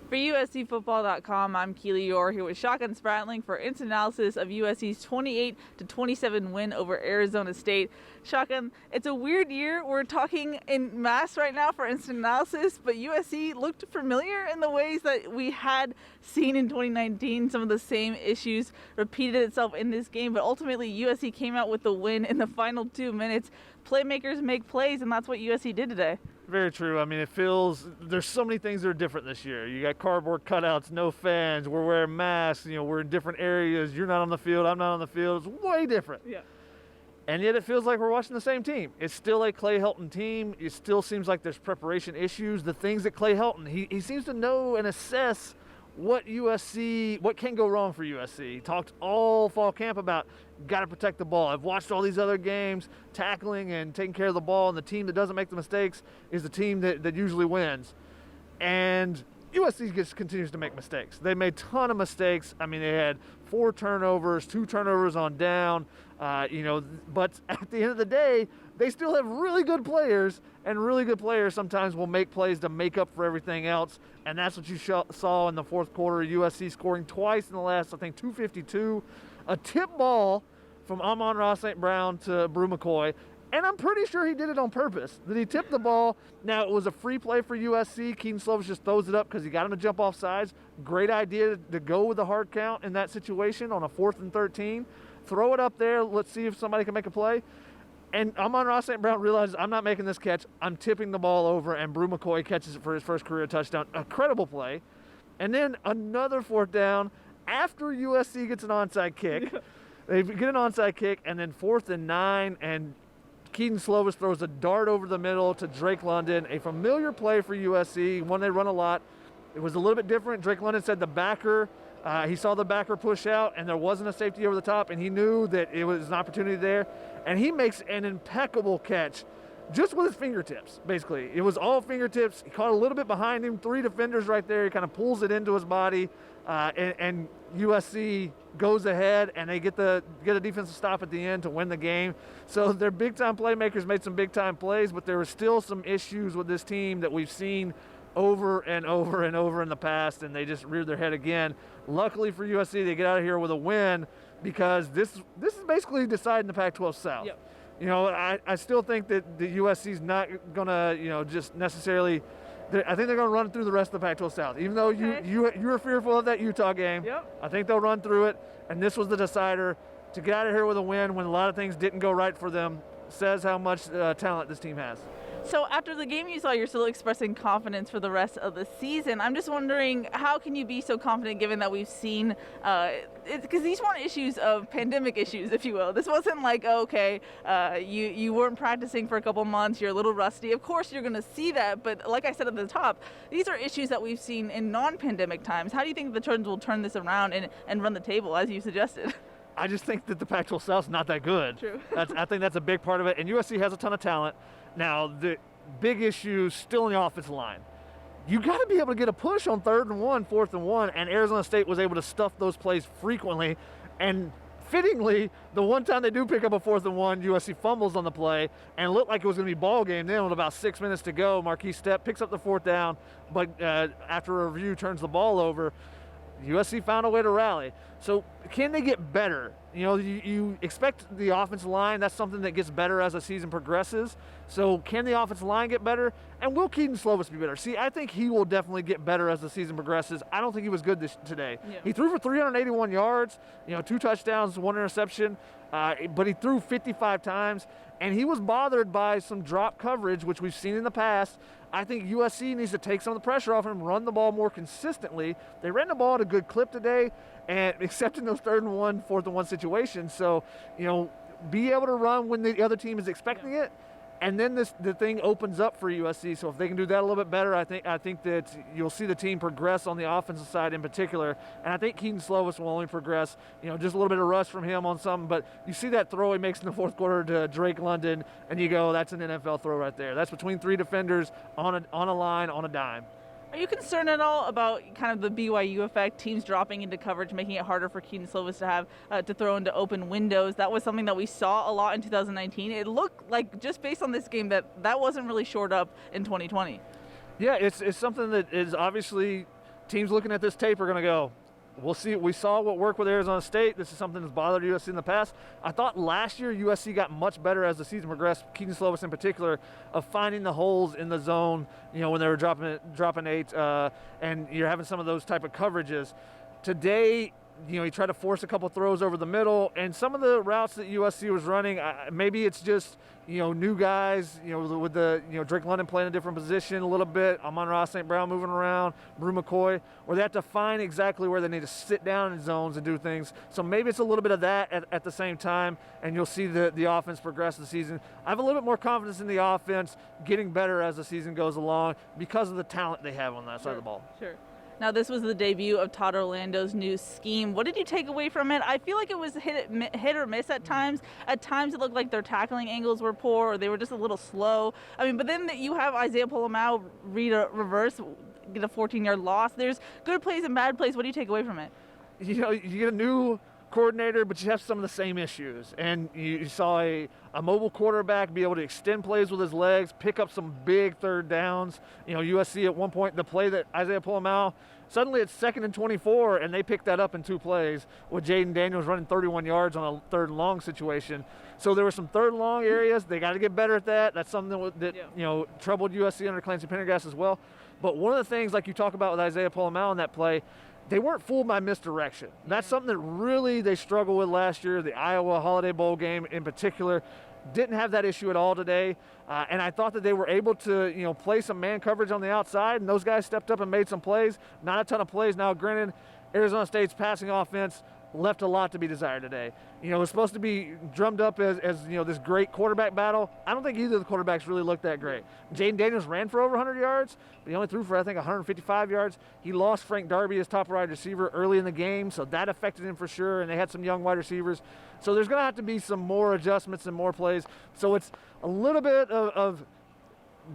For USCFootball.com, I'm Keely Eure here with Shotgun Spratling for instant analysis of USC's 28-27 win over Arizona State. Shotgun, it's a weird year. We're talking in mass right now for instant analysis, but USC looked familiar in the ways that we had seen in 2019. Some of the same issues repeated itself in this game, but ultimately USC came out with the win in the final 2 minutes. Playmakers make plays, and that's what USC did today. Very true. I mean, it feels there's so many things that are different this year. You got cardboard cutouts, no fans, we're wearing masks, we're in different areas. You're not on the field, I'm not on the field. It's way different. Yeah. And yet it feels like we're watching the same team. It's still a Clay Helton team. It still seems like there's preparation issues. The things that Clay Helton, he seems to know and assess what can go wrong for USC. He talked all fall camp about got to protect the ball. I've watched all these other games, tackling and taking care of the ball, and the team that doesn't make the mistakes is the team that usually wins. And USC just continues to make mistakes. They made a ton of mistakes. I mean, they had 4 turnovers, 2 turnovers on down, but at the end of the day, they still have really good players, and really good players sometimes will make plays to make up for everything else, and that's what you saw in the fourth quarter. USC scoring twice in the last, I think, 2:52. A tip ball from Amon-Ra St. Brown to Brew McCoy, and I'm pretty sure he did it on purpose, that he tipped the ball. Now, it was a free play for USC. Keaton Slovis just throws it up because he got him to jump off sides. Great idea to go with the hard count in that situation on a 4th and 13. Throw it up there. Let's see if somebody can make a play. And Amon-Ra St. Brown realizes, I'm not making this catch. I'm tipping the ball over, and Brew McCoy catches it for his first career touchdown. A credible play. And then another 4th down after USC gets an onside kick. They get an onside kick, and then 4th and 9, and Keaton Slovis throws a dart over the middle to Drake London, a familiar play for USC, one they run a lot. It was a little bit different. Drake London said the backer, he saw the backer push out, and there wasn't a safety over the top, and he knew that it was an opportunity there, and he makes an impeccable catch just with his fingertips, basically. It was all fingertips. He caught a little bit behind him, 3 defenders right there. He kind of pulls it into his body, and USC goes ahead, and they get a defensive stop at the end to win the game. So their big-time playmakers made some big-time plays, but there were still some issues with this team that we've seen over and over and over in the past, and they just reared their head again. Luckily for USC, they get out of here with a win, because this is basically deciding the Pac-12 South. Yep. I still think that the USC's not going to, just necessarily – I think they're going to run through the rest of the Pac-12 South. Even though you were fearful of that Utah game, Yep. I think they'll run through it, and this was the decider to get out of here with a win when a lot of things didn't go right for them. Says how much talent this team has. So after the game you saw, you're still expressing confidence for the rest of the season. I'm just wondering, how can you be so confident given that we've seen, because these weren't issues of pandemic issues, if you will. This wasn't like, you weren't practicing for a couple months, you're a little rusty. Of course you're going to see that, but like I said at the top, these are issues that we've seen in non-pandemic times. How do you think the Trojans will turn this around and run the table, as you suggested? I just think that the Pac-12 South's not that good. True. I think that's a big part of it. And USC has a ton of talent. Now, the big issue still in the offensive line. You got to be able to get a push on 3rd and 1, 4th and 1, and Arizona State was able to stuff those plays frequently. And fittingly, the one time they do pick up a 4th and 1, USC fumbles on the play, and it looked like it was going to be ball game. Then with about 6 minutes to go, Marquise Stepp picks up the 4th down, but after a review turns the ball over. USC found a way to rally. So can they get better? You expect the offensive line. That's something that gets better as the season progresses. So can the offensive line get better? And will Keaton Slovis be better? See, I think he will definitely get better as the season progresses. I don't think he was good today. Yeah. He threw for 381 yards, 2 touchdowns, 1 interception, but he threw 55 times, and he was bothered by some drop coverage, which we've seen in the past. I think USC needs to take some of the pressure off him, run the ball more consistently. They ran the ball at a good clip today, and except in those 3rd and 1, 4th and 1 situations. So, be able to run when the other team is expecting it. And then the thing opens up for USC. So if they can do that a little bit better, I think that you'll see the team progress on the offensive side in particular. And I think Keaton Slovis will only progress, just a little bit of rush from him on something. But you see that throw he makes in the 4th quarter to Drake London, and you go, that's an NFL throw right there. That's between 3 defenders on a line on a dime. Are you concerned at all about kind of the BYU effect, teams dropping into coverage, making it harder for Keaton Slovis to have to throw into open windows? That was something that we saw a lot in 2019. It looked like, just based on this game, that wasn't really shored up in 2020. Yeah, it's something that is obviously teams looking at this tape are going to go, we'll see. We saw what worked with Arizona State. This is something that's bothered USC in the past. I thought last year USC got much better as the season progressed, Keaton Slovis in particular, of finding the holes in the zone, when they were dropping 8, and you're having some of those type of coverages. Today, he tried to force a couple throws over the middle, and some of the routes that USC was running, maybe it's just, new guys, with the, Drake London playing a different position a little bit, Amon-Ra St. Brown moving around, Brew McCoy, where they have to find exactly where they need to sit down in zones and do things. So maybe it's a little bit of that at the same time, and you'll see the offense progress the season. I have a little bit more confidence in the offense getting better as the season goes along because of the talent they have on that side of the ball. Sure. Now, this was the debut of Todd Orlando's new scheme. What did you take away from it? I feel like it was hit or miss at times. At times, it looked like their tackling angles were poor, or they were just a little slow. But then you have Isaiah Pola-Mao read a reverse, get a 14-yard loss. There's good plays and bad plays. What do you take away from it? You get a new coordinator, but you have some of the same issues. And you saw a mobile quarterback be able to extend plays with his legs, pick up some big third downs. USC at one point, the play that Isaiah Pola-Mao, suddenly it's 2nd and 24, and they picked that up in 2 plays with Jaden Daniels running 31 yards on a 3rd and long situation. So there were some 3rd and long areas. They got to get better at that. That's something that troubled USC under Clancy Pendergast as well. But one of the things, like you talk about with Isaiah Pola-Mao in that play, they weren't fooled by misdirection. That's something that really they struggled with last year. The Iowa Holiday Bowl game in particular didn't have that issue at all today. And I thought that they were able to, play some man coverage on the outside, and those guys stepped up and made some plays. Not a ton of plays. Now, granted, Arizona State's passing offense left a lot to be desired today. It was supposed to be drummed up as this great quarterback battle. I don't think either of the quarterbacks really looked that great. Jaden Daniels ran for over 100 yards, but he only threw for, I think, 155 yards. He lost Frank Darby, his top wide receiver, early in the game, so that affected him for sure, and they had some young wide receivers. So there's going to have to be some more adjustments and more plays. So it's a little bit of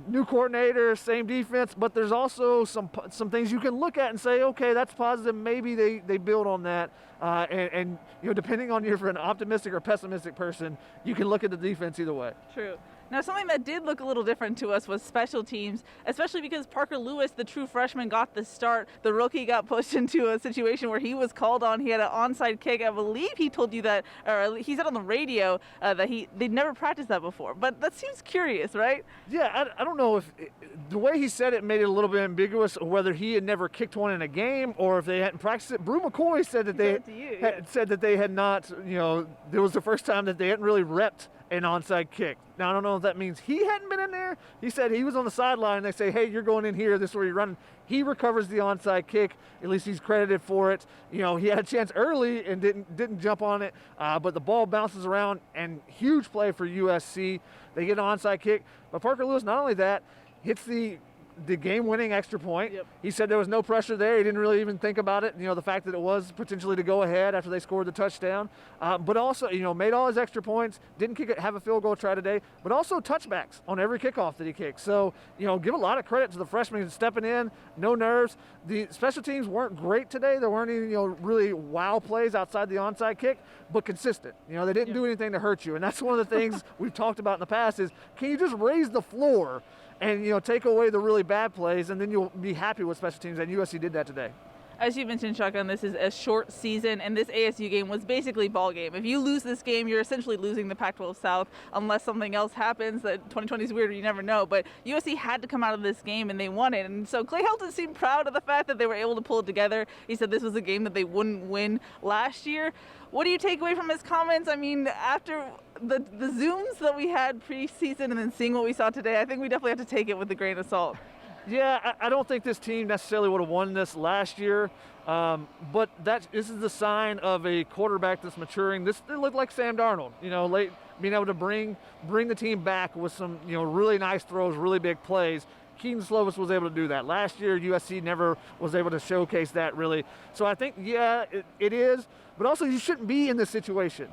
new coordinator, same defense, but there's also some things you can look at and say, okay, that's positive. Maybe they build on that. And depending on if you're an optimistic or pessimistic person, you can look at the defense either way. True. Now, something that did look a little different to us was special teams, especially because Parker Lewis, the true freshman, got the start. The rookie got pushed into a situation where he was called on. He had an onside kick. I believe he told you that, or he said on the radio that they'd never practiced that before. But that seems curious, right? Yeah, I don't know if the way he said it made it a little bit ambiguous, whether he had never kicked one in a game or if they hadn't practiced it. Brew McCoy said that said that they had not, it was the first time that they hadn't really repped an onside kick. Now, I don't know if that means he hadn't been in there. He said he was on the sideline, and they say, hey, you're going in here. This is where you're running. He recovers the onside kick. At least he's credited for it. He had a chance early and didn't jump on it, but the ball bounces around, and huge play for USC. They get an onside kick. But Parker Lewis, not only that, hits the game-winning extra point. Yep. He said there was no pressure there. He didn't really even think about it, the fact that it was potentially to go ahead after they scored the touchdown. But also, made all his extra points, didn't have a field goal try today, but also touchbacks on every kickoff that he kicked. So, give a lot of credit to the freshman stepping in, no nerves. The special teams weren't great today. There weren't any, really wow plays outside the onside kick, but consistent. They didn't do anything to hurt you. And that's one of the things we've talked about in the past is, can you just raise the floor and take away the really bad plays, and then you'll be happy with special teams, and USC did that today. As you mentioned, Shotgun, this is a short season, and this ASU game was basically ball game. If you lose this game, you're essentially losing the Pac-12 South, unless something else happens. That 2020 is weird, you never know. But USC had to come out of this game, and they won it. And so Clay Helton seemed proud of the fact that they were able to pull it together. He said this was a game that they wouldn't win last year. What do you take away from his comments? I mean, after the Zooms that we had preseason and then seeing what we saw today, I think we definitely have to take it with a grain of salt. Yeah, I don't think this team necessarily would have won this last year, but this is the sign of a quarterback that's maturing. It looked like Sam Darnold, late being able to bring the team back with some, really nice throws, really big plays. Keaton Slovis was able to do that. Last year, USC never was able to showcase that really. So I think, yeah, it is, but also you shouldn't be in this situation.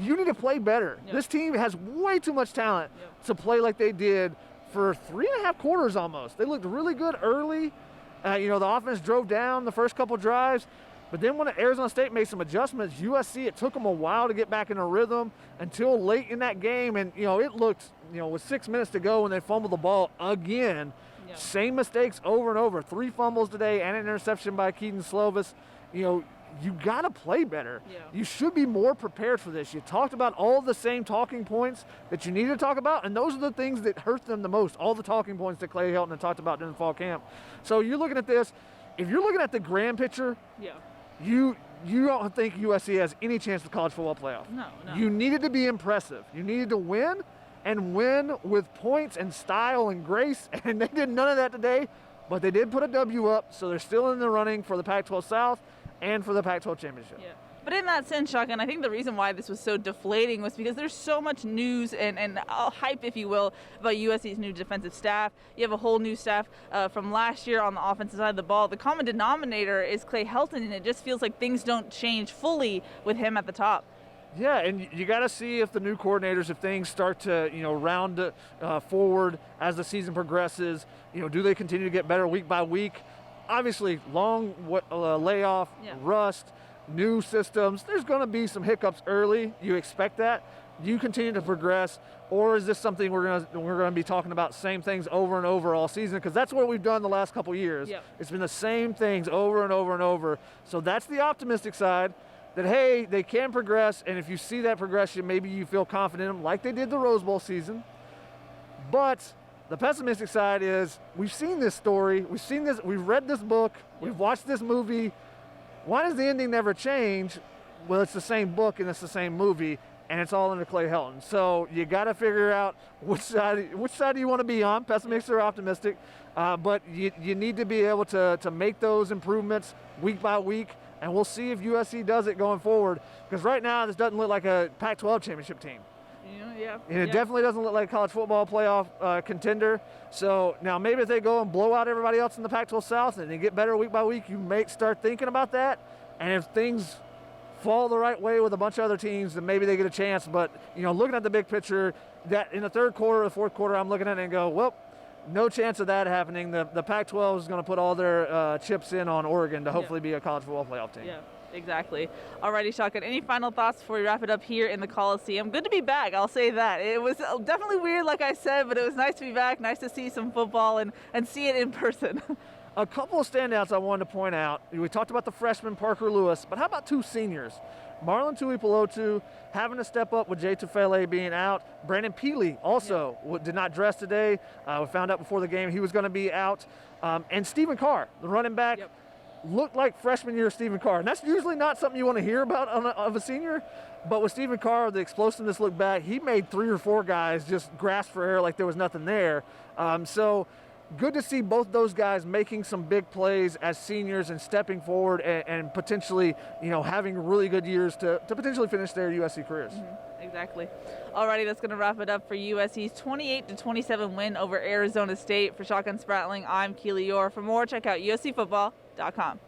You need to play better. Yep. This team has way too much talent to play like they did for 3.5 quarters almost. They looked really good early. The offense drove down the first couple drives, but then when Arizona State made some adjustments, USC, it took them a while to get back in a rhythm until late in that game. And, it looked, with 6 minutes to go when they fumbled the ball again, Yeah. Same mistakes over and over. 3 fumbles today and an interception by Keaton Slovis. You got to play better. Yeah. You should be more prepared for this. You talked about all the same talking points that you need to talk about, and those are the things that hurt them the most, all the talking points that Clay Helton had talked about during the fall camp. So you're looking at this. If you're looking at the grand picture, Yeah. you don't think USC has any chance of the college football playoff. No. You needed to be impressive. You needed to win, and win with points and style and grace, and they did none of that today, but they did put a W up, so they're still in the running for the Pac-12 South and for the Pac-12 championship. Yeah. But in that sense, Shotgun, I think the reason why this was so deflating was because there's so much news and hype, if you will, about USC's new defensive staff. You have a whole new staff from last year on the offensive side of the ball. The common denominator is Clay Helton, and it just feels like things don't change fully with him at the top. Yeah, and you got to see if the new coordinators, if things start to, round forward as the season progresses, do they continue to get better week by week? Obviously, long layoff, rust, new systems. There's going to be some hiccups early. You expect that. Do you continue to progress, or is this something we're going to be talking about same things over and over all season? Because that's what we've done the last couple years. Yep. It's been the same things over and over and over. So that's the optimistic side. That, hey, they can progress, and if you see that progression, maybe you feel confident in them like they did the Rose Bowl season. But the pessimistic side is we've seen this story, we've read this book, we've watched this movie. Why does the ending never change? Well, it's the same book and it's the same movie, and it's all under Clay Helton. So you got to figure out which side do you want to be on, pessimistic or optimistic. But you need to be able to make those improvements week by week. And we'll see if USC does it going forward. Because right now, this doesn't look like a Pac-12 championship team. Yeah. And it definitely doesn't look like a college football playoff contender. So now maybe if they go and blow out everybody else in the Pac-12 South and they get better week by week, you may start thinking about that. And if things fall the right way with a bunch of other teams, then maybe they get a chance. But, looking at the big picture, that in the third quarter, the fourth quarter, I'm looking at it and go, well, no chance of that happening. The Pac-12 is going to put all their chips in on Oregon to hopefully be a college football playoff team. Yeah, exactly. Alrighty, Shotgun, any final thoughts before we wrap it up here in the Coliseum? Good to be back, I'll say that. It was definitely weird, like I said, but it was nice to be back, nice to see some football and see it in person. A couple of standouts I wanted to point out. We talked about the freshman Parker Lewis, but how about 2 seniors? Marlon Tuipulotu having to step up with Jay Tufele being out. Brandon Keely also did not dress today. We found out before the game he was going to be out. And Stephen Carr, the running back, looked like freshman year Stephen Carr. And that's usually not something you want to hear about of a senior. But with Stephen Carr, the explosiveness looked back. He made 3 or 4 guys just grasp for air like there was nothing there. So good to see both those guys making some big plays as seniors and stepping forward and potentially, having really good years to potentially finish their USC careers. Mm-hmm. Exactly. Alrighty, that's going to wrap it up for USC's 28-27 win over Arizona State. For Shotgun Spratling, I'm Keely Eure. For more, check out uscfootball.com.